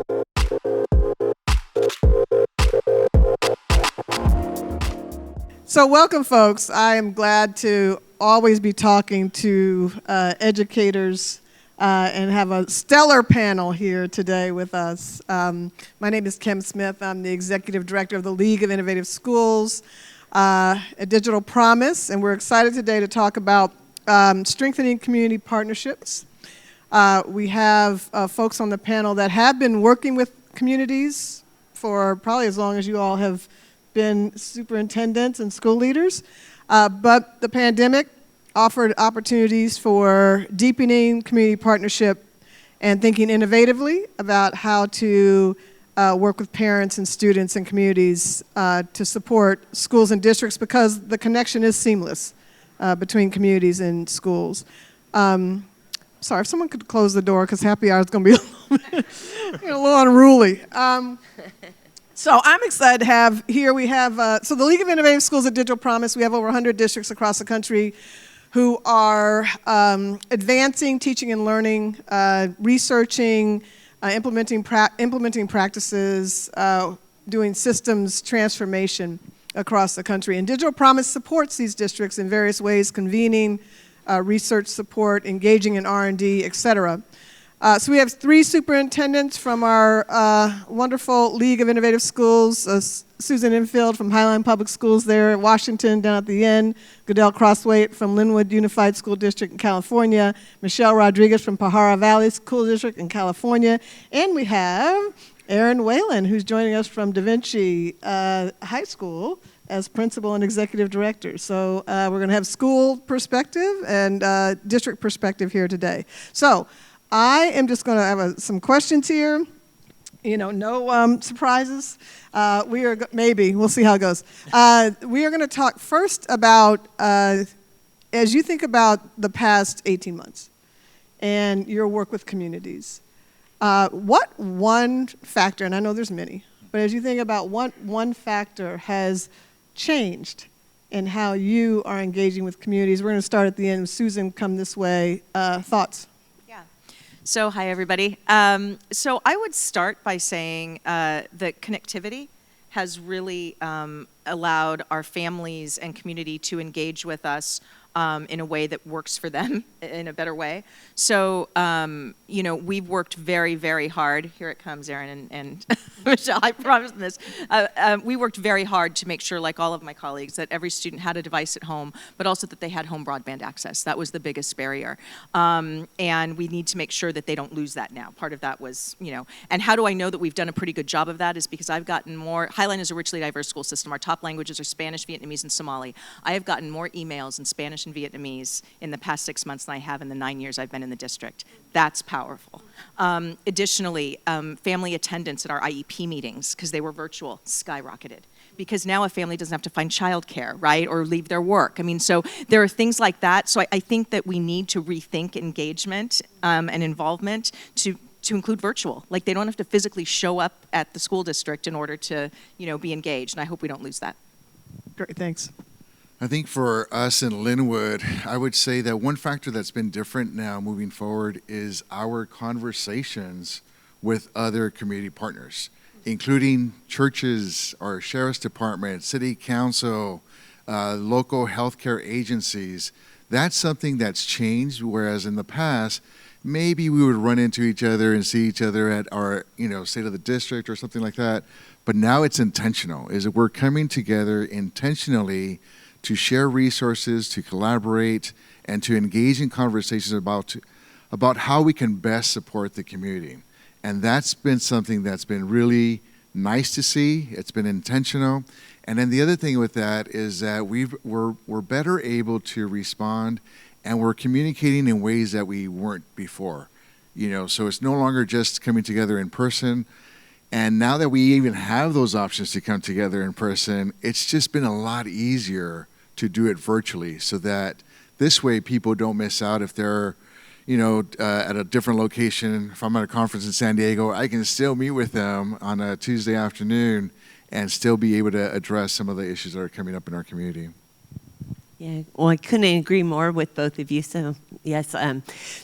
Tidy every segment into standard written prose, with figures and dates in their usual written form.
So welcome, folks. I am glad to always be talking to educators and have a stellar panel here today with us. My name is Kim Smith. I'm the Executive Director of the League of Innovative Schools, a Digital Promise, and we're excited today to talk about strengthening community partnerships. We have folks on the panel that have been working with communities for probably as long as you all have been superintendents and school leaders, but the pandemic offered opportunities for deepening community partnership and thinking innovatively about how to work with parents and students and communities to support schools and districts, because the connection is seamless between communities and schools. Sorry, if someone could close the door, because happy hour is going to be a little unruly. So I'm excited to have here, we have, so the League of Innovative Schools at Digital Promise, we have over 100 districts across the country who are advancing teaching and learning, researching, implementing practices, doing systems transformation across the country. And Digital Promise supports these districts in various ways, convening, research support, engaging in R&D, et cetera. So we have 3 superintendents from our wonderful League of Innovative Schools, Susan Enfield from Highline Public Schools there in Washington, down at the end, Gudiel Crosthwaite from Lynwood Unified School District in California, Michelle Rodriguez from Pajara Valley School District in California, and we have Erin Whalen, who's joining us from Vinci High School as principal and executive director. So we're going to have school perspective and district perspective here today. So I am just going to have some questions here. You know, no surprises. Maybe, we'll see how it goes. We are going to talk first about, as you think about the past 18 months and your work with communities, what one factor, and I know there's many, but as you think about what one factor has changed in how you are engaging with communities, we're going to start at the end. Susan, come this way. Thoughts? So hi, everybody. So I would start by saying that connectivity has really allowed our families and community to engage with us in a way that works for them in a better way. So, you know, we've worked very, very hard. Here it comes, Erin and Michelle, I promise this. We worked very hard to make sure, like all of my colleagues, that every student had a device at home, but also that they had home broadband access. That was the biggest barrier. And we need to make sure that they don't lose that now. Part of that was, you know, and how do I know that we've done a pretty good job of that is because I've gotten more, Highline is a richly diverse school system. Our top languages are Spanish, Vietnamese, and Somali. I have gotten more emails in Spanish and Vietnamese in the past 6 months than I have in the 9 years I've been in the district. That's powerful. Additionally, family attendance at our IEP meetings, because they were virtual, skyrocketed. Because now a family doesn't have to find childcare, right, or leave their work. I mean, so there are things like that. So I think that we need to rethink engagement and involvement to include virtual. Like, they don't have to physically show up at the school district in order to, you know, be engaged. And I hope we don't lose that. Great, thanks. I think for us in Lynwood, I would say that one factor that's been different now moving forward is our conversations with other community partners, including churches, our sheriff's department, city council, local healthcare agencies. That's something that's changed, whereas in the past, maybe we would run into each other and see each other at our, you know, state of the district or something like that. But now it's intentional, is that we're coming together intentionally to share resources, to collaborate, and to engage in conversations about how we can best support the community. And that's been something that's been really nice to see. It's been intentional. And then the other thing with that is that we're better able to respond, and we're communicating in ways that we weren't before. You know, so it's no longer just coming together in person. And now that we even have those options to come together in person, it's just been a lot easier to do it virtually, so that this way people don't miss out if they're, you know, at a different location. If I'm at a conference in San Diego, I can still meet with them on a Tuesday afternoon and still be able to address some of the issues that are coming up in our community. Yeah, well, I couldn't agree more with both of you, so Yes.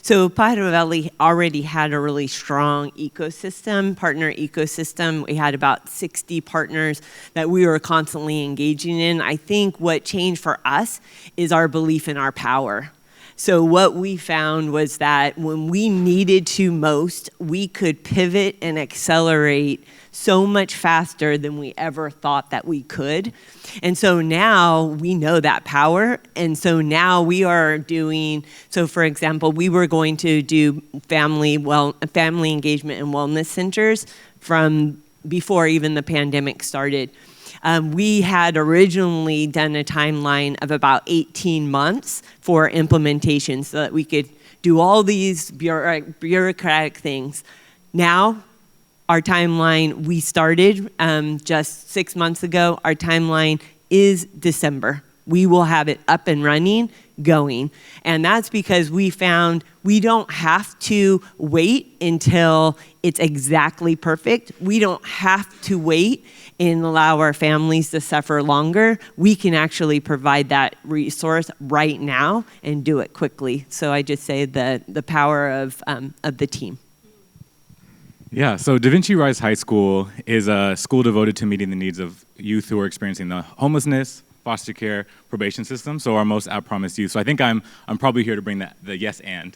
So Pajaro Valley already had a really strong partner ecosystem. We had about 60 partners that we were constantly engaging in. I think what changed for us is our belief in our power. So what we found was that when we needed to most, we could pivot and accelerate so much faster than we ever thought that we could. And so now we know that power. And so now we are doing, so for example, we were going to do family engagement and wellness centers from before even the pandemic started. We had originally done a timeline of about 18 months for implementation so that we could do all these bureaucratic things. Now, our timeline, we started just 6 months ago. Our timeline is December. We will have it up and running, going. And that's because we found we don't have to wait until it's exactly perfect. We don't have to wait and allow our families to suffer longer. We can actually provide that resource right now and do it quickly. So I just say the power of the team. Yeah, so Da Vinci Rise High School is a school devoted to meeting the needs of youth who are experiencing the homelessness, foster care, probation system, so our most at-promise youth. So I think I'm probably here to bring the yes and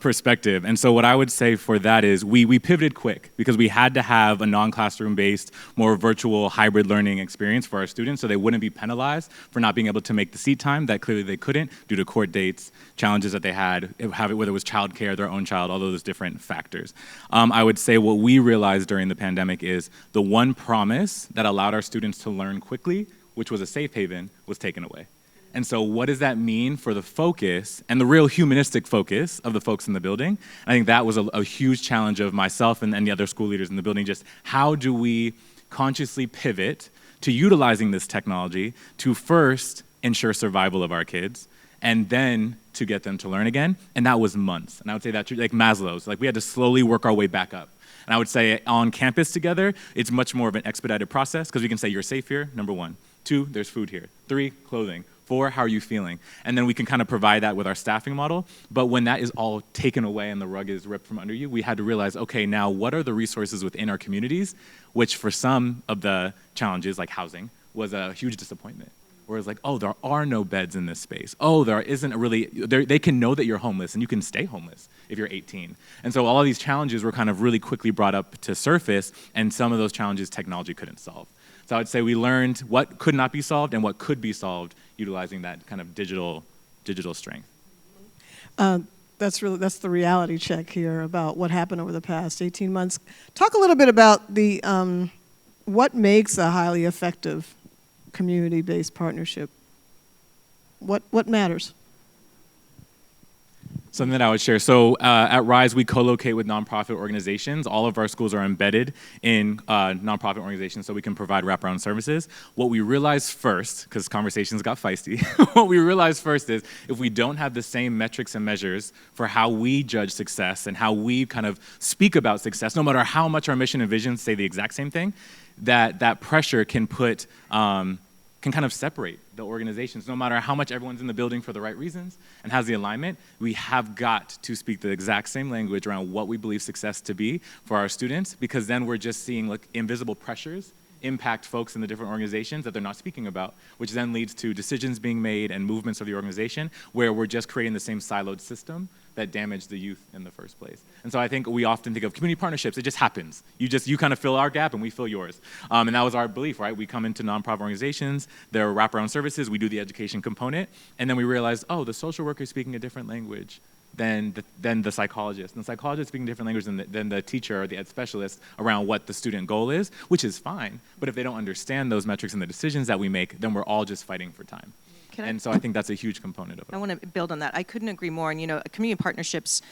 perspective. And so what I would say for that is we pivoted quick because we had to have a non-classroom based, more virtual hybrid learning experience for our students so they wouldn't be penalized for not being able to make the seat time that clearly they couldn't due to court dates, challenges that they had, whether it was childcare, their own child, all those different factors. I would say what we realized during the pandemic is the one promise that allowed our students to learn quickly, which was a safe haven, was taken away. And so what does that mean for the focus and the real humanistic focus of the folks in the building? I think that was a huge challenge of myself and the other school leaders in the building, just how do we consciously pivot to utilizing this technology to first ensure survival of our kids and then to get them to learn again? And that was months. And I would say that like Maslow's, like we had to slowly work our way back up. And I would say on campus together, it's much more of an expedited process because we can say you're safe here, number one. 2, there's food here. 3, clothing. 4, how are you feeling? And then we can kind of provide that with our staffing model. But when that is all taken away and the rug is ripped from under you, we had to realize, okay, now what are the resources within our communities, which for some of the challenges, like housing, was a huge disappointment. Whereas like, oh, there are no beds in this space. Oh, there isn't they can know that you're homeless and you can stay homeless if you're 18. And so all of these challenges were kind of really quickly brought up to surface, and some of those challenges technology couldn't solve. So I would say we learned what could not be solved and what could be solved utilizing that kind of digital strength. That's the reality check here about what happened over the past 18 months. Talk a little bit about the what makes a highly effective community-based partnership. What matters? Something that I would share. So at RISE, we co-locate with nonprofit organizations. All of our schools are embedded in nonprofit organizations so we can provide wraparound services. What we realized first, because conversations got feisty, what we realized first is if we don't have the same metrics and measures for how we judge success and how we kind of speak about success, no matter how much our mission and vision say the exact same thing, that pressure can put can kind of separate the organizations. No matter how much everyone's in the building for the right reasons and has the alignment, we have got to speak the exact same language around what we believe success to be for our students, because then we're just seeing like invisible pressures impact folks in the different organizations that they're not speaking about, which then leads to decisions being made and movements of the organization where we're just creating the same siloed system that damaged the youth in the first place. And so I think we often think of community partnerships, it just happens. You kind of fill our gap and we fill yours. And that was our belief, right? We come into nonprofit organizations, there are wraparound services, we do the education component, and then we realize, oh, the social worker is speaking a different language than the psychologist. And the psychologist speaking a different language than the teacher or the ed specialist around what the student goal is, which is fine. But if they don't understand those metrics and the decisions that we make, then we're all just fighting for time. And so I think that's a huge component of it. I want to build on that. I couldn't agree more. And, community partnerships,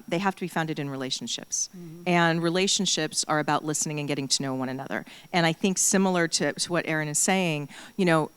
they have to be founded in relationships. Mm-hmm. And relationships are about listening and getting to know one another. And I think similar to what Erin is saying,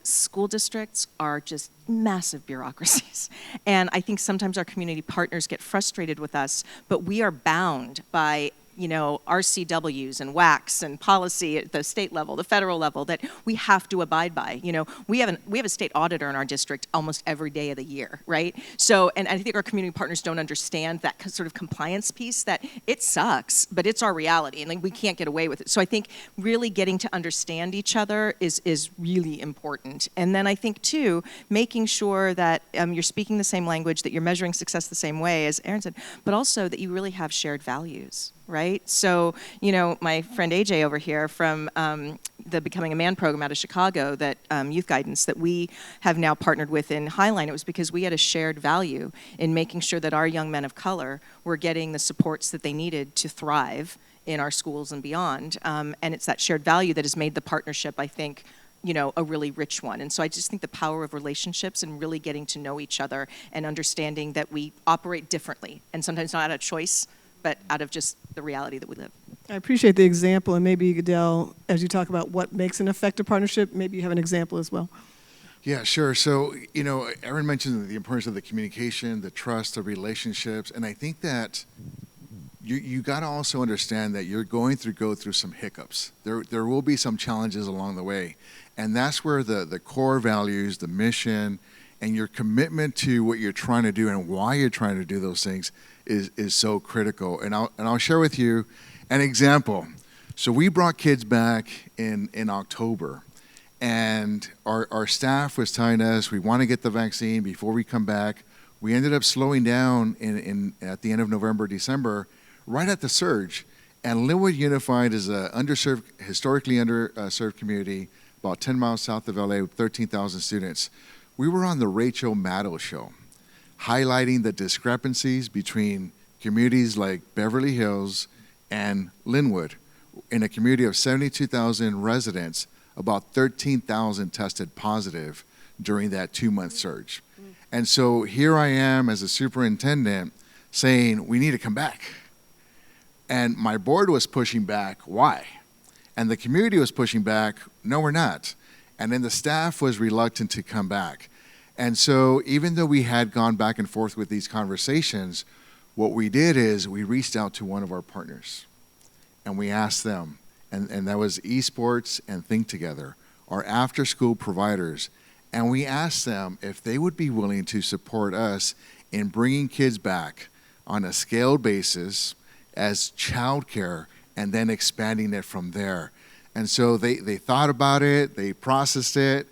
school districts are just massive bureaucracies. And I think sometimes our community partners get frustrated with us, but we are bound by RCWs and WACs and policy at the state level, the federal level, that we have to abide by. We have a state auditor in our district almost every day of the year, right? So, and I think our community partners don't understand that sort of compliance piece, that it sucks, but it's our reality, and we can't get away with it. So I think really getting to understand each other is really important. And then I think, too, making sure that you're speaking the same language, that you're measuring success the same way, as Erin said, but also that you really have shared values, right? So, my friend AJ over here from the Becoming a Man program out of Chicago, that youth guidance that we have now partnered with in Highline, it was because we had a shared value in making sure that our young men of color were getting the supports that they needed to thrive in our schools and beyond. And it's that shared value that has made the partnership, I think, a really rich one. And so I just think the power of relationships and really getting to know each other and understanding that we operate differently, and sometimes not out of choice, but out of just the reality that we live. I appreciate the example, and maybe, Gudiel, as you talk about what makes an effective partnership, maybe you have an example as well. Yeah, sure. So, Erin mentioned the importance of the communication, the trust, the relationships, and I think that you got to also understand that you're go through some hiccups. There will be some challenges along the way, and that's where the core values, the mission, and your commitment to what you're trying to do and why you're trying to do those things is so critical. And I'll share with you an example. So we brought kids back in October, and our staff was telling us we want to get the vaccine before we come back. We ended up slowing down at the end of November, December, right at the surge. And Lynwood Unified is a historically underserved community about 10 miles south of LA with 13,000 students. We were on the Rachel Maddow show, highlighting the discrepancies between communities like Beverly Hills and Lynwood. In a community of 72,000 residents, about 13,000 tested positive during that 2-month surge. And so here I am as a superintendent saying, we need to come back. And my board was pushing back, why? And the community was pushing back, no, we're not. And then the staff was reluctant to come back. And so even though we had gone back and forth with these conversations, what we did is we reached out to one of our partners and we asked them, and that was Esports and Think Together, our after-school providers, and we asked them if they would be willing to support us in bringing kids back on a scaled basis as childcare and then expanding it from there. And so they thought about it, they processed it,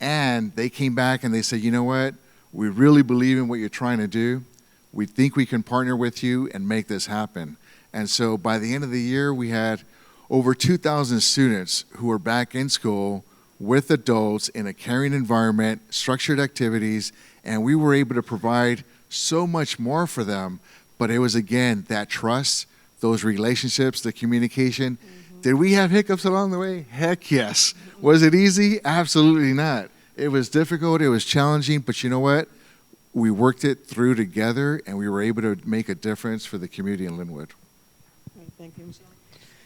and they came back and they said, you know what, we really believe in what you're trying to do. We think we can partner with you and make this happen. And so by the end of the year, we had over 2,000 students who were back in school with adults in a caring environment, structured activities, and we were able to provide so much more for them. But it was, again, that trust, those relationships, the communication. Mm-hmm. Did we have hiccups along the way? Heck yes. Was it easy? Absolutely not. It was difficult, it was challenging, but you know what? We worked it through together and we were able to make a difference for the community in Lynwood. Thank you, Michelle.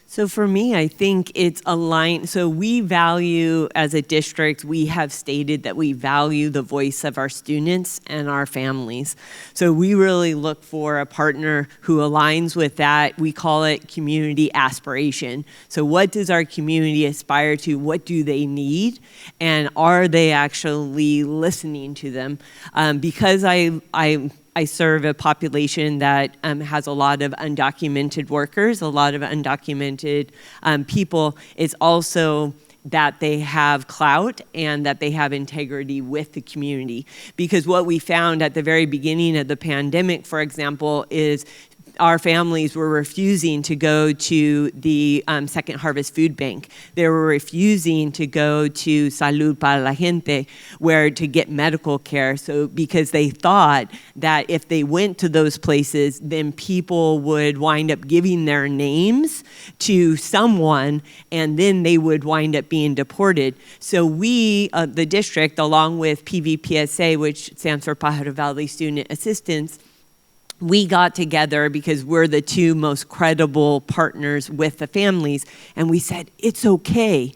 So for me, I think it's aligned. So we value, as a district, we have stated that we value the voice of our students and our families. So we really look for a partner who aligns with that. We call it community aspiration. So what does our community aspire to? What do they need? And are they actually listening to them? Because I serve a population that has a lot of undocumented workers, a lot of undocumented people. It's also that they have clout and that they have integrity with the community. Because what we found at the very beginning of the pandemic, for example, is our families were refusing to go to the Second Harvest Food Bank. They were refusing to go to Salud para la Gente, where to get medical care. So because they thought that if they went to those places, then people would wind up giving their names to someone, and then they would wind up being deported. So we, the district, along with PVUSD, which stands for Pajaro Valley Student Assistance, we got together because we're the two most credible partners with the families, and we said, it's okay.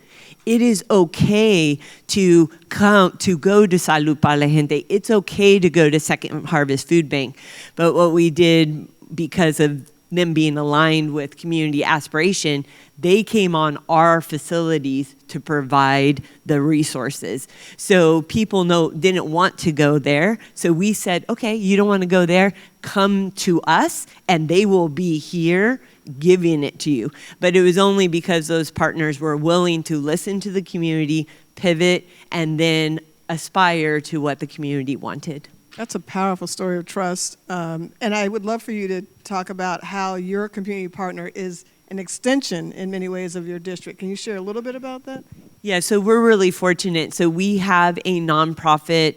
It is okay to go to Salud para la Gente. It's okay to go to Second Harvest Food Bank. But what we did, because of them being aligned with community aspiration, they came on our facilities to provide the resources. So people didn't want to go there. So we said, okay, you don't want to go there, come to us and they will be here giving it to you. But it was only because those partners were willing to listen to the community, pivot, and then aspire to what the community wanted. That's a powerful story of trust. And I would love for you to talk about how your community partner is an extension in many ways of your district. Can you share a little bit about that? Yeah, so we're really fortunate. So we have a nonprofit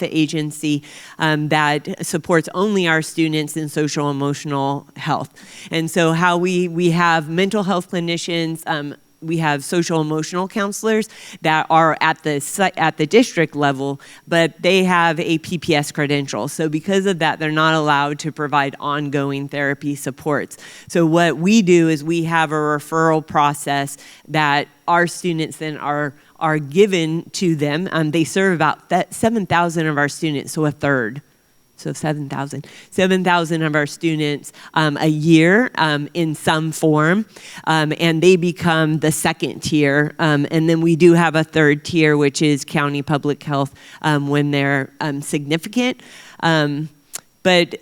agency that supports only our students in social emotional health. And so how we have mental health clinicians, we have social emotional counselors that are at the district level, but they have a PPS credential. So because of that, they're not allowed to provide ongoing therapy supports. So what we do is we have a referral process that our students then are given to them. They serve about 7,000 of our students, so a third. So 7,000 of our students a year in some form, and they become the second tier. And then we do have a third tier, which is county public health when they're significant. But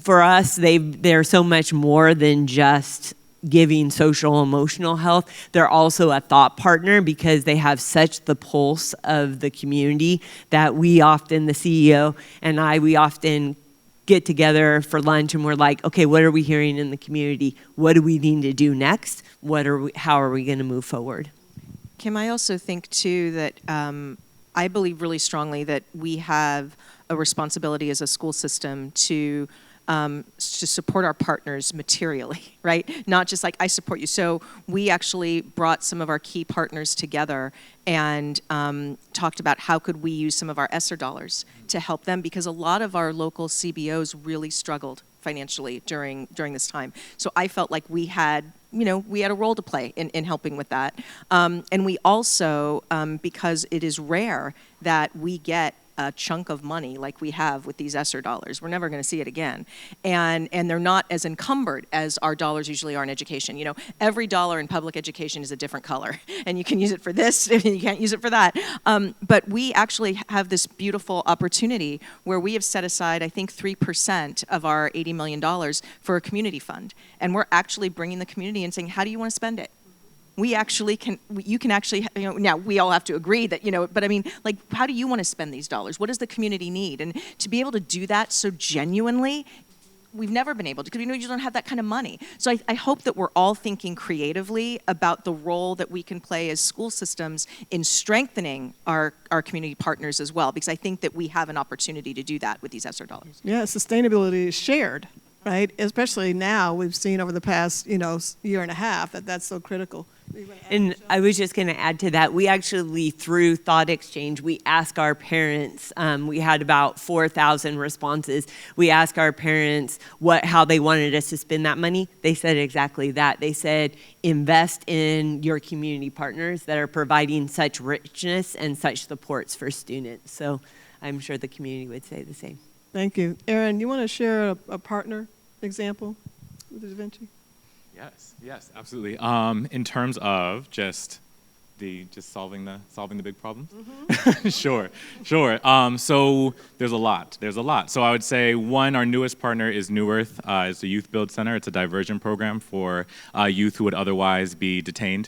for us, they're so much more than just giving social emotional health. They're also a thought partner because they have such the pulse of the community that we often, the CEO and we often get together for lunch and we're like, okay, what are we hearing in the community? What do we need to do next? How are we going to move forward? Kim, I also think too that I believe really strongly that we have a responsibility as a school system to support our partners materially, right? Not just like, I support you. So we actually brought some of our key partners together and talked about how could we use some of our ESSER dollars to help them, because a lot of our local CBOs really struggled financially during this time. So I felt like we had a role to play in helping with that. And we also, because it is rare that we get a chunk of money like we have with these ESSER dollars. We're never going to see it again. And they're not as encumbered as our dollars usually are in education. Every dollar in public education is a different color. And you can use it for this, and you can't use it for that. But we actually have this beautiful opportunity where we have set aside, I think, 3% of our $80 million for a community fund. And we're actually bringing the community and saying, how do you want to spend it? We actually you can actually, now we all have to agree that, but I mean, like, how do you want to spend these dollars? What does the community need? And to be able to do that so genuinely, we've never been able to, because you don't have that kind of money. So I hope that we're all thinking creatively about the role that we can play as school systems in strengthening our community partners as well, because I think that we have an opportunity to do that with these ESSER dollars. Yeah, sustainability is shared, right? Especially now, we've seen over the past, year and a half that's so critical. And I was just going to add to that, we actually, through Thought Exchange, we asked our parents, we had about 4,000 responses. We asked our parents how they wanted us to spend that money. They said exactly that. They said, invest in your community partners that are providing such richness and such supports for students. So I'm sure the community would say the same. Thank you. Erin, you want to share a partner example with the Vinci? Yes, absolutely. In terms of just solving the big problems. Mm-hmm. Sure. So there's a lot. So I would say our newest partner is New Earth. It's a youth build center. It's a diversion program for youth who would otherwise be detained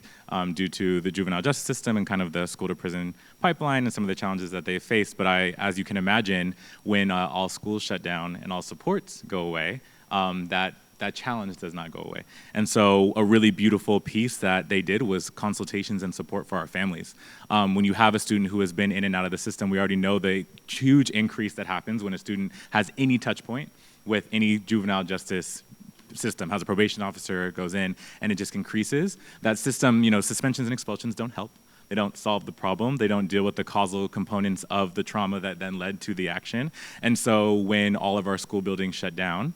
due to the juvenile justice system and kind of the school to prison pipeline and some of the challenges that they face. But as you can imagine, when all schools shut down and all supports go away, that challenge does not go away. And so a really beautiful piece that they did was consultations and support for our families. When you have a student who has been in and out of the system, we already know the huge increase that happens when a student has any touch point with any juvenile justice system, has a probation officer, goes in, and it just increases. That system, suspensions and expulsions don't help. They don't solve the problem. They don't deal with the causal components of the trauma that then led to the action. And so when all of our school buildings shut down,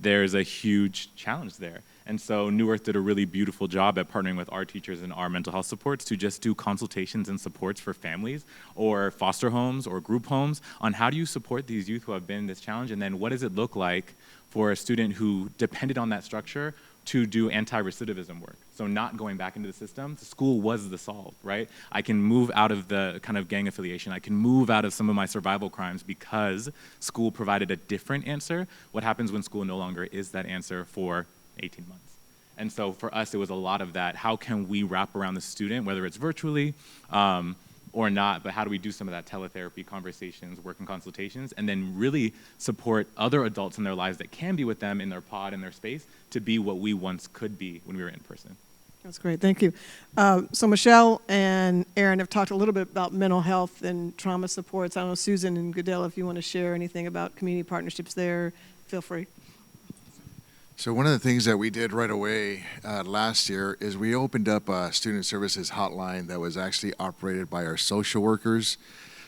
there's a huge challenge there. And so New Earth did a really beautiful job at partnering with our teachers and our mental health supports to just do consultations and supports for families or foster homes or group homes on how do you support these youth who have been in this challenge, and then what does it look like for a student who depended on that structure to do anti-recidivism work. So not going back into the system, school was the solve, right? I can move out of the kind of gang affiliation. I can move out of some of my survival crimes because school provided a different answer. What happens when school no longer is that answer for 18 months? And so for us, it was a lot of that. How can we wrap around the student, whether it's virtually or not, but how do we do some of that teletherapy conversations, work and consultations, and then really support other adults in their lives that can be with them in their pod, in their space, to be what we once could be when we were in person. That's great, thank you. So Michelle and Erin have talked a little bit about mental health and trauma supports. I don't know, Susan and Gudiel, if you want to share anything about community partnerships there, feel free. So one of the things that we did right away last year is we opened up a student services hotline that was actually operated by our social workers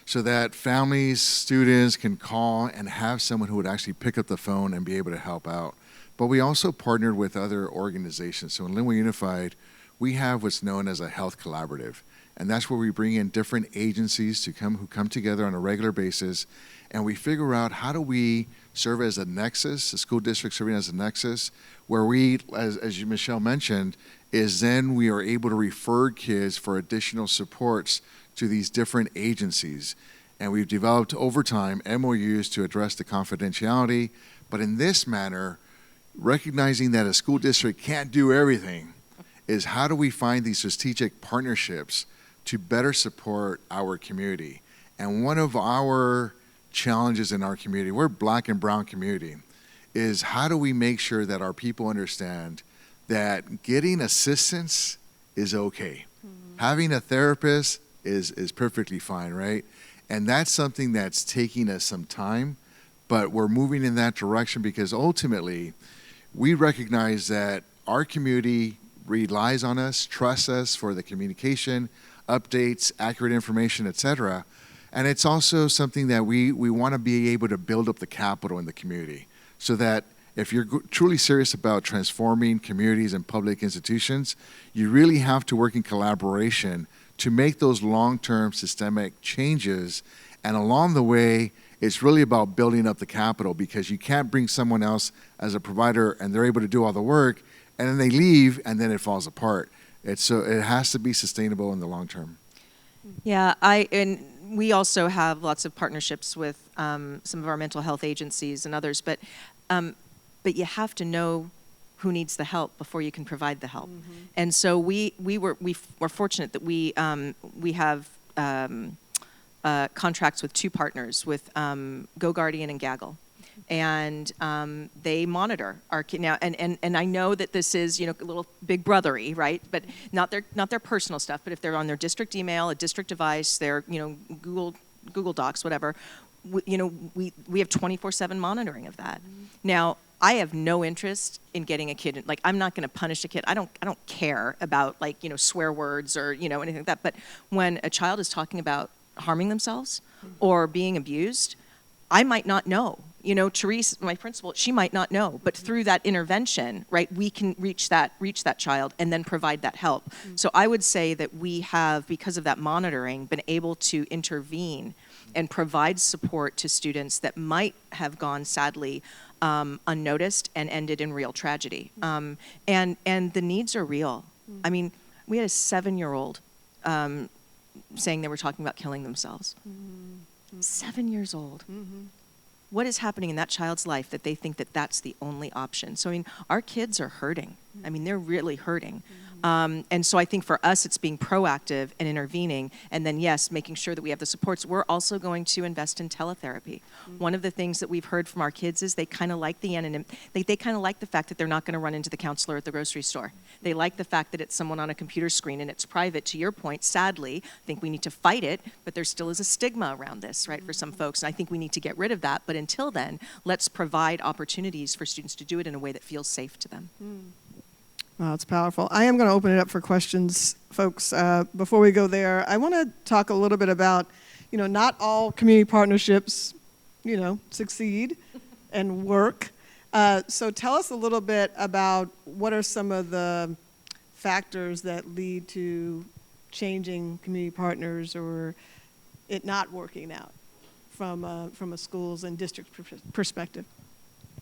so that families, students can call and have someone who would actually pick up the phone and be able to help out. But we also partnered with other organizations. So in Lynwood Unified, we have what's known as a health collaborative. And that's where we bring in different agencies who come together on a regular basis, and we figure out how do we serve as a nexus, a school district serving as a nexus, where we, as you, Michelle, mentioned, is then we are able to refer kids for additional supports to these different agencies. And we've developed over time MOUs to address the confidentiality, but in this manner, recognizing that a school district can't do everything, is how do we find these strategic partnerships to better support our community. And one of our challenges in our community, we're Black and brown community, is how do we make sure that our people understand that getting assistance is okay. Having a therapist is perfectly fine, right? And that's something that's taking us some time, but we're moving in that direction because ultimately we recognize that our community relies on us, trusts us for the communication, updates, accurate information, etc. And it's also something that we want to be able to build up the capital in the community so that if you're truly serious about transforming communities and public institutions, you really have to work in collaboration to make those long-term systemic changes. And along the way, it's really about building up the capital because you can't bring someone else as a provider and they're able to do all the work and then they leave and then it falls apart. So it has to be sustainable in the long term. Yeah, and we also have lots of partnerships with some of our mental health agencies and others, but you have to know who needs the help before you can provide the help. Mm-hmm. And so we were fortunate that we have contracts with two partners, with Go Guardian and Gaggle. And they monitor our kid now, and I know that this is a little big brothery, right? But not their personal stuff. But if they're on their district email, a district device, their Google Docs, whatever, we have 24/7 monitoring of that. Mm-hmm. Now I have no interest in getting a kid I'm not going to punish a kid. I don't care about swear words or anything like that. But when a child is talking about harming themselves or being abused, I might not know. Therese, my principal, she might not know, but through that intervention, right, we can reach that child and then provide that help. Mm-hmm. So I would say that we have, because of that monitoring, been able to intervene and provide support to students that might have gone sadly unnoticed and ended in real tragedy. And the needs are real. Mm-hmm. I mean, we had a 7-year-old saying they were talking about killing themselves. Mm-hmm. 7 years old. Mm-hmm. What is happening in that child's life that they think that that's the only option? So, I mean, our kids are hurting. I mean, they're really hurting. And so I think for us, it's being proactive and intervening. And then, yes, making sure that we have the supports. We're also going to invest in teletherapy. One of the things that we've heard from our kids is they kind of like the anonymity. They kind of like the fact that they're not going to run into the counselor at the grocery store. They like the fact that it's someone on a computer screen and it's private. To your point, sadly, I think we need to fight it, but there still is a stigma around this, right, for some folks. And I think we need to get rid of that. But until then, let's provide opportunities for students to do it in a way that feels safe to them. Wow, it's powerful. I am going to open it up for questions, folks. Before we go there, I want to talk a little bit about, not all community partnerships, succeed and work. So tell us a little bit about what are some of the factors that lead to changing community partners or it not working out from a schools and district perspective.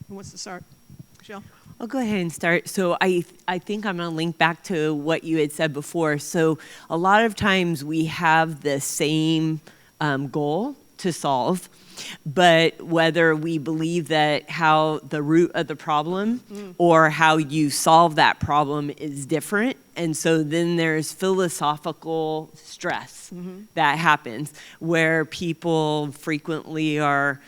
Who wants to start? Michelle? I'll go ahead and start. So I think I'm going to link back to what you had said before. So a lot of times we have the same goal to solve, but whether we believe that how the root of the problem or how you solve that problem is different. And so then there's philosophical stress that happens where people frequently are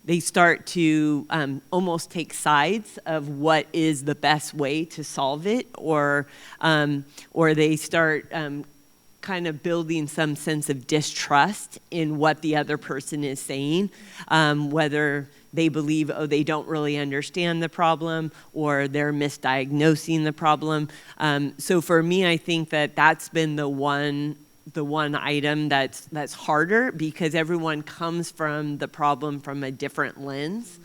they start to almost take sides of what is the best way to solve it, or they start kind of building some sense of distrust in what the other person is saying, whether they believe, oh, they don't really understand the problem, or they're misdiagnosing the problem. So for me, I think that that's been the one item that's harder because everyone comes from the problem from a different lens.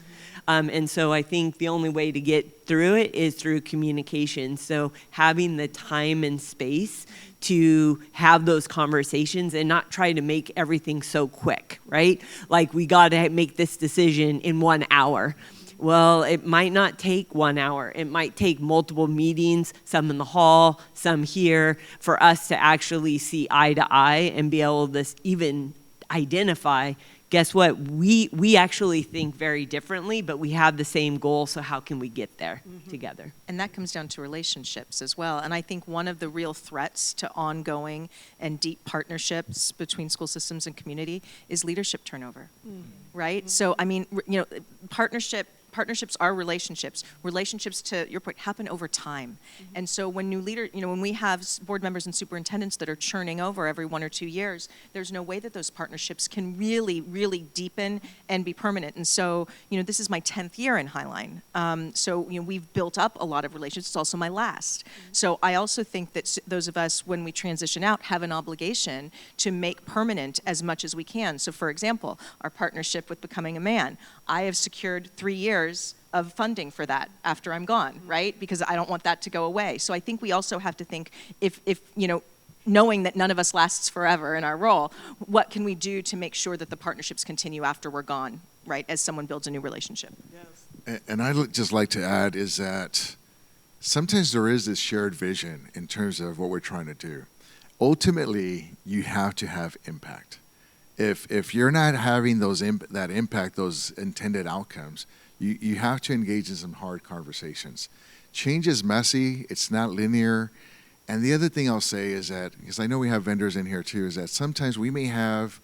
And so I think the only way to get through it is through communication. So having the time and space to have those conversations and not try to make everything so quick, right? Like we got to make this decision in 1 hour. Well, it might not take 1 hour. It might take multiple meetings, some in the hall, some here, for us to actually see eye to eye and be able to even identify, guess what? We actually think very differently, but we have the same goal, so how can we get there together? And that comes down to relationships as well. And I think one of the real threats to ongoing and deep partnerships between school systems and community is leadership turnover, right? So, I mean, you know, partnerships are relationships. Relationships, to your point, happen over time. And so when new leader, you know, when we have board members and superintendents that are churning over every 1 or 2 years, there's no way that those partnerships can really, really deepen and be permanent. And so, you know, this is my 10th year in Highline. So, you know, we've built up a lot of relationships. It's also my last. So I also think that those of us, when we transition out, have an obligation to make permanent as much as we can. So for example, our partnership with Becoming a Man, I have secured 3 years of funding for that after I'm gone, right? Because I don't want that to go away. So I think we also have to think, if you know, knowing that none of us lasts forever in our role, what can we do to make sure that the partnerships continue after we're gone, right? As someone builds a new relationship. Yes. And I'd just like to add is that sometimes there is this shared vision in terms of what we're trying to do. Ultimately, you have to have impact. If you're not having that impact, those intended outcomes, you have to engage in some hard conversations. Change is messy. It's not linear. And the other thing I'll say is that, because I know we have vendors in here too, is that sometimes we may have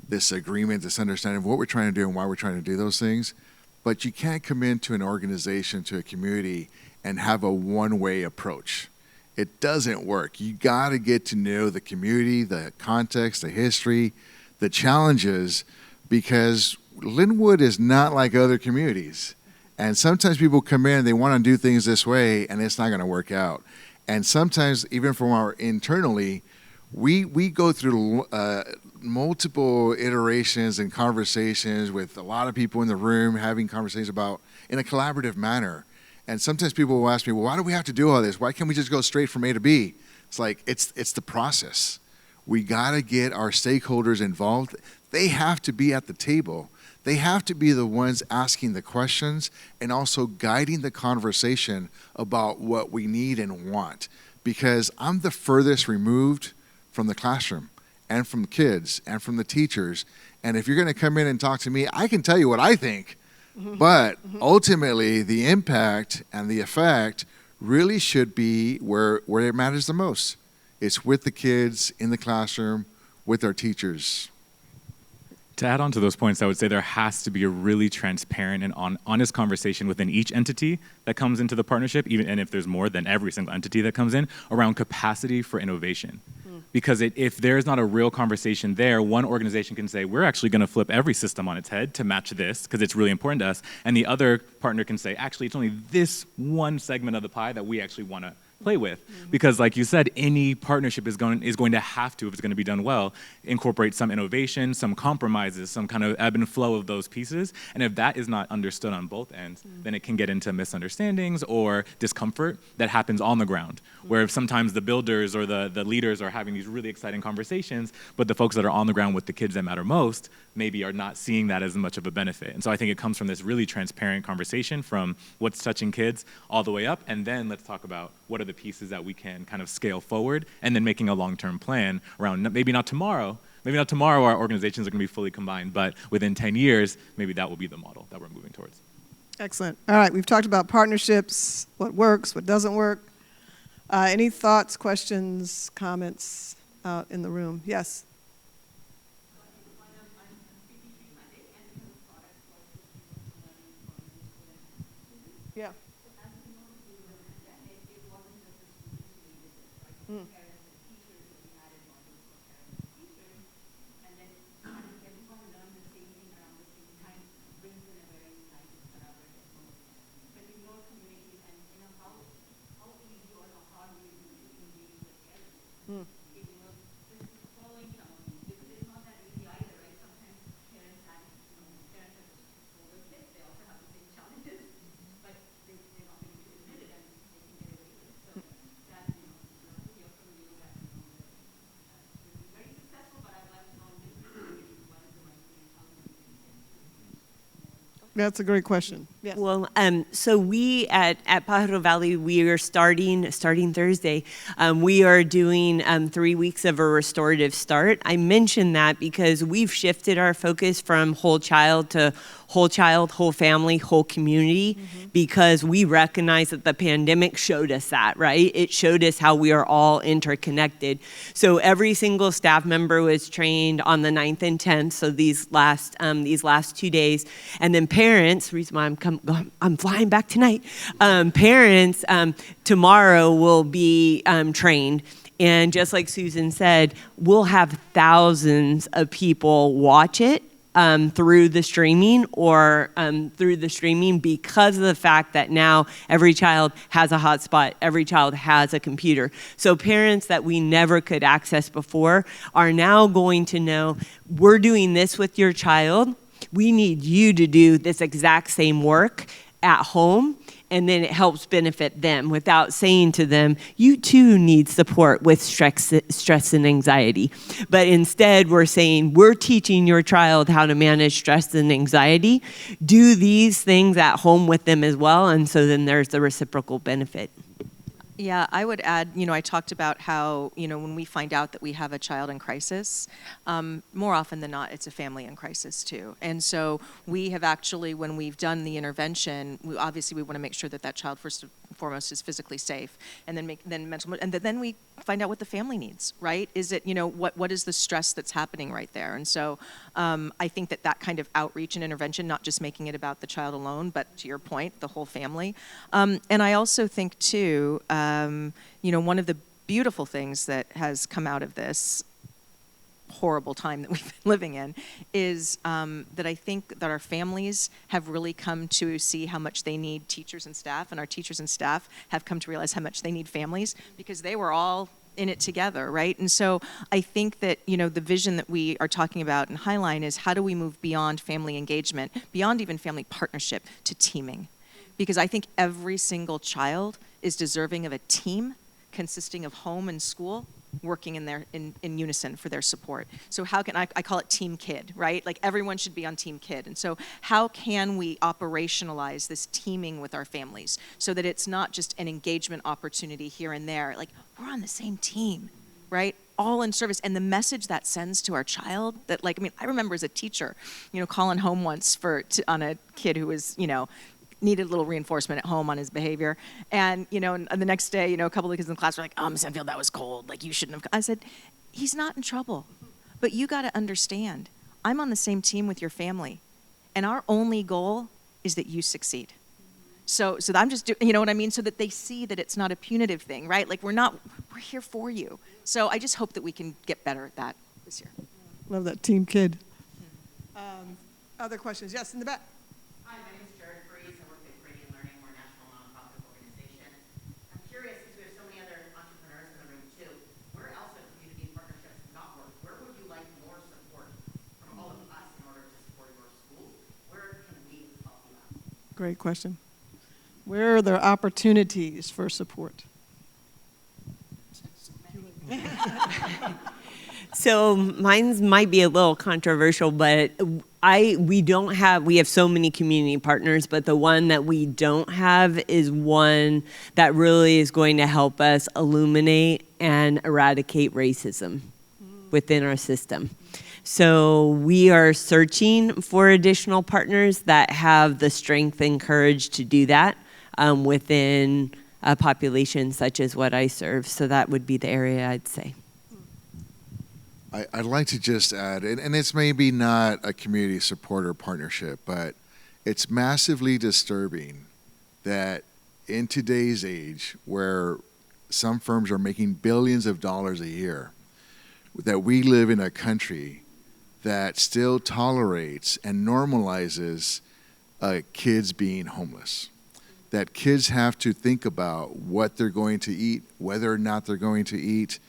this agreement, this understanding of what we're trying to do and why we're trying to do those things, but you can't come into an organization, to a community, and have a one-way approach. It doesn't work. You got to get to know the community, the context, the history, the challenges, because Lynwood is not like other communities. And sometimes people come in and they want to do things this way, and it's not going to work out. And sometimes, even from our internally, we go through multiple iterations and conversations with a lot of people in the room, having conversations about in a collaborative manner. And sometimes people will ask me, well, why do we have to do all this? Why can't we just go straight from A to B? It's like, it's the process. We got to get our stakeholders involved. They have to be at the table. They have to be the ones asking the questions and also guiding the conversation about what we need and want. Because I'm the furthest removed from the classroom and from the kids and from the teachers. And if you're going to come in and talk to me, I can tell you what I think. But ultimately, the impact and the effect really should be where it matters the most. It's with the kids in the classroom, with our teachers. To add on to those points, I would say there has to be a really transparent and honest conversation within each entity that comes into the partnership, and if there's more than every single entity that comes in, around capacity for innovation. Because if there's not a real conversation there, one organization can say, we're actually going to flip every system on its head to match this because it's really important to us. And the other partner can say, actually, it's only this one segment of the pie that we actually want to play with. Because like you said, any partnership is going to have to, if it's going to be done well, incorporate some innovation, some compromises, some kind of ebb and flow of those pieces. And if that is not understood on both ends, then it can get into misunderstandings or discomfort that happens on the ground. Where if sometimes the builders or the leaders are having these really exciting conversations, but the folks that are on the ground with the kids that matter most maybe are not seeing that as much of a benefit. And so I think it comes from this really transparent conversation from what's touching kids all the way up, and then let's talk about what are the pieces that we can kind of scale forward, and then making a long-term plan around maybe not tomorrow our organizations are going to be fully combined, but within 10 years, maybe that will be the model that we're moving towards. Excellent. All right, we've talked about partnerships, what works, what doesn't work. Any thoughts, questions, comments out in the room? Yes? Yeah. Mm. That's a great question. Yes. Well, so we at Pajaro Valley, we are starting Thursday. We are doing 3 weeks of a restorative start. I mention that because we've shifted our focus from whole child to whole child, whole family, whole community, because we recognize that the pandemic showed us that, right? It showed us how we are all interconnected. So every single staff member was trained on the 9th and 10th, so these last 2 days. And then parents, reason why I'm flying back tonight, parents tomorrow will be trained. And just like Susan said, we'll have thousands of people watch it through the streaming because of the fact that now every child has a hotspot, every child has a computer. So parents that we never could access before are now going to know, we're doing this with your child. We need you to do this exact same work at home, and then it helps benefit them without saying to them, you too need support with stress and anxiety. But instead, we're saying, we're teaching your child how to manage stress and anxiety. Do these things at home with them as well, and so then there's the reciprocal benefit. Yeah, I would add, I talked about how, when we find out that we have a child in crisis, more often than not, it's a family in crisis too. And so we have actually, when we've done the intervention, we want to make sure that that child first and foremost is physically safe, and then we find out what the family needs, right? Is it, what is the stress that's happening right there? And so I think that kind of outreach and intervention, not just making it about the child alone, but to your point, the whole family. And I also think too, one of the beautiful things that has come out of this horrible time that we've been living in is that I think that our families have really come to see how much they need teachers and staff, and our teachers and staff have come to realize how much they need families, because they were all in it together, right? And so I think that, the vision that we are talking about in Highline is, how do we move beyond family engagement, beyond even family partnership, to teaming? Because I think every single child is deserving of a team consisting of home and school working in unison for their support. So how can I call it Team Kid, right? Like, everyone should be on Team Kid. And so how can we operationalize this teaming with our families so that it's not just an engagement opportunity here and there, like, we're on the same team, right? All in service. And the message that sends to our child, that, I remember as a teacher, calling home once on a kid who was, needed a little reinforcement at home on his behavior. And, and the next day, a couple of kids in the class were like, Miss Enfield, that was cold. Like, you shouldn't have. I said, he's not in trouble. But you got to understand, I'm on the same team with your family. And our only goal is that you succeed. So I'm just you know what I mean? So that they see that it's not a punitive thing, right? Like, we're here for you. So I just hope that we can get better at that this year. Love that Team Kid. Other questions? Yes, in the back. I'm curious, since we have so many Great question. Where are there opportunities for support? So mine might be a little controversial, but we have so many community partners, but the one that we don't have is one that really is going to help us illuminate and eradicate racism within our system. So we are searching for additional partners that have the strength and courage to do that within a population such as what I serve. So that would be the area I'd say. I'd like to just add, and it's maybe not a community support or partnership, but it's massively disturbing that in today's age, where some firms are making billions of dollars a year, that we live in a country that still tolerates and normalizes kids being homeless. That kids have to think about what they're going to eat, whether or not they're going to eat,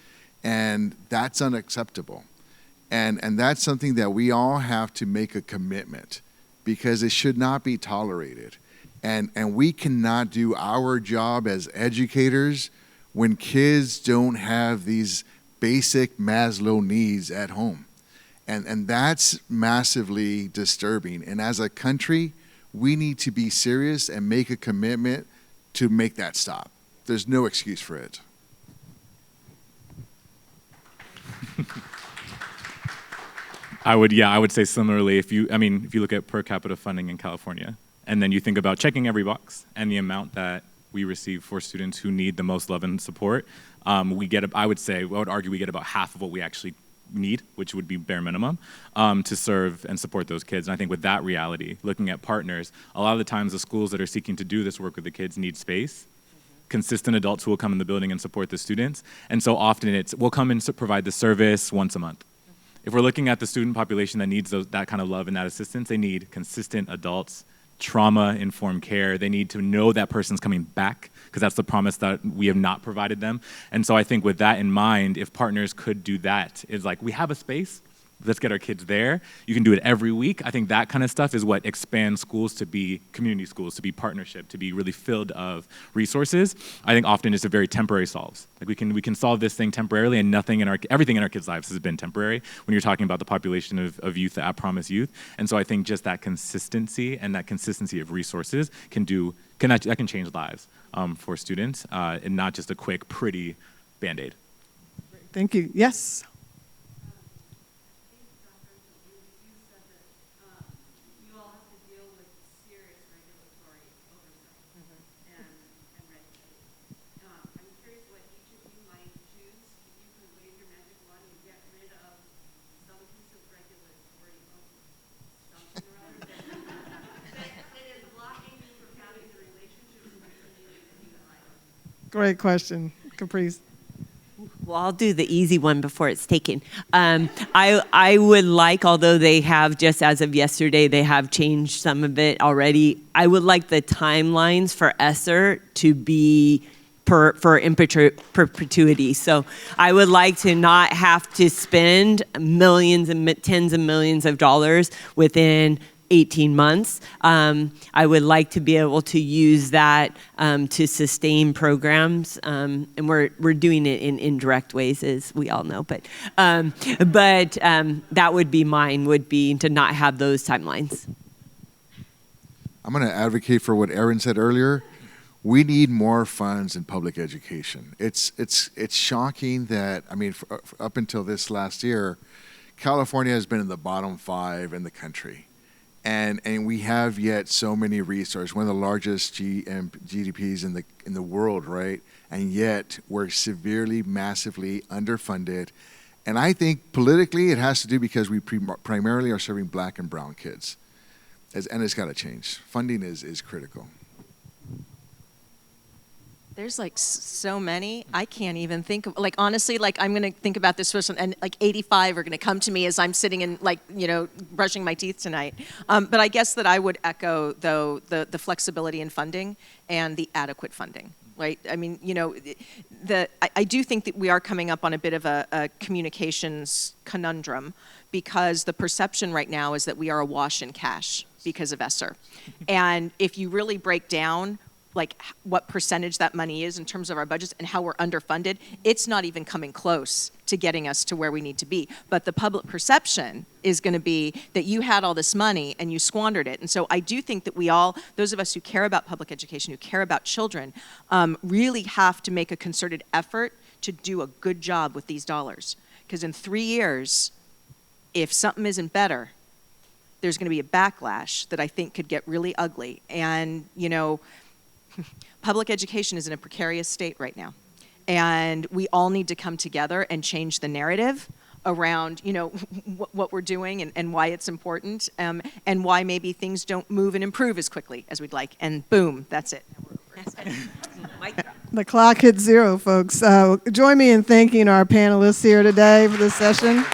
and that's unacceptable. And that's something that we all have to make a commitment, because it should not be tolerated. And we cannot do our job as educators when kids don't have these basic Maslow needs at home. And that's massively disturbing. And as a country, we need to be serious and make a commitment to make that stop. There's no excuse for it. I would say similarly, if you look at per capita funding in California, and then you think about checking every box and the amount that we receive for students who need the most love and support, I would argue we get about half of what we actually need, which would be bare minimum, to serve and support those kids. And I think with that reality, looking at partners, a lot of the times the schools that are seeking to do this work with the kids need space, consistent adults who will come in the building and support the students. And so often we'll come and provide the service once a month. If we're looking at the student population that needs that kind of love and that assistance, they need consistent adults, trauma-informed care. They need to know that person's coming back, because that's the promise that we have not provided them. And so I think with that in mind, if partners could do that, is like, we have a space, let's get our kids there. You can do it every week. I think that kind of stuff is what expands schools to be community schools, to be partnership, to be really filled of resources. I think often it's a very temporary solves. Like we can solve this thing temporarily, and everything in our kids' lives has been temporary when you're talking about the population of youth, the at-promise youth. And so I think just that consistency and that consistency of resources can change lives for students, and not just a quick, pretty Band-Aid. Thank you. Yes. Great question, Caprice. Well, I'll do the easy one before it's taken. I would like, although they have, just as of yesterday, they have changed some of it already, I would like the timelines for ESSER to be in perpetuity. So I would like to not have to spend millions and tens of millions of dollars within 18 months. I would like to be able to use that to sustain programs, and we're doing it in indirect ways, as we all know. But that would be mine, would be to not have those timelines. I'm going to advocate for what Erin said earlier. We need more funds in public education. It's shocking that, up until this last year, California has been in the bottom 5 in the country. And we have yet so many resources, one of the largest GDPs in the world, right? And yet we're severely, massively underfunded. And I think politically it has to do because we primarily are serving Black and brown kids. And it's got to change. Funding is critical. There's like so many, I can't even think of, like honestly, like I'm gonna think about this person, and like 85 are gonna come to me as I'm sitting and brushing my teeth tonight. But I guess that I would echo though the flexibility in funding and the adequate funding, right? I do think that we are coming up on a bit of a communications conundrum, because the perception right now is that we are awash in cash. because of ESSER. And if you really break down like what percentage that money is in terms of our budgets and how we're underfunded, it's not even coming close to getting us to where we need to be. But the public perception is going to be that you had all this money and you squandered it. And so I do think that we all, those of us who care about public education, who care about children, really have to make a concerted effort to do a good job with these dollars. Because in 3 years, if something isn't better, there's going to be a backlash that I think could get really ugly. And, you know, public education is in a precarious state right now. And we all need to come together and change the narrative around, you know, what we're doing and why it's important, and why maybe things don't move and improve as quickly as we'd like. And boom, that's it. The clock hit 0, folks. Join me in thanking our panelists here today for this session.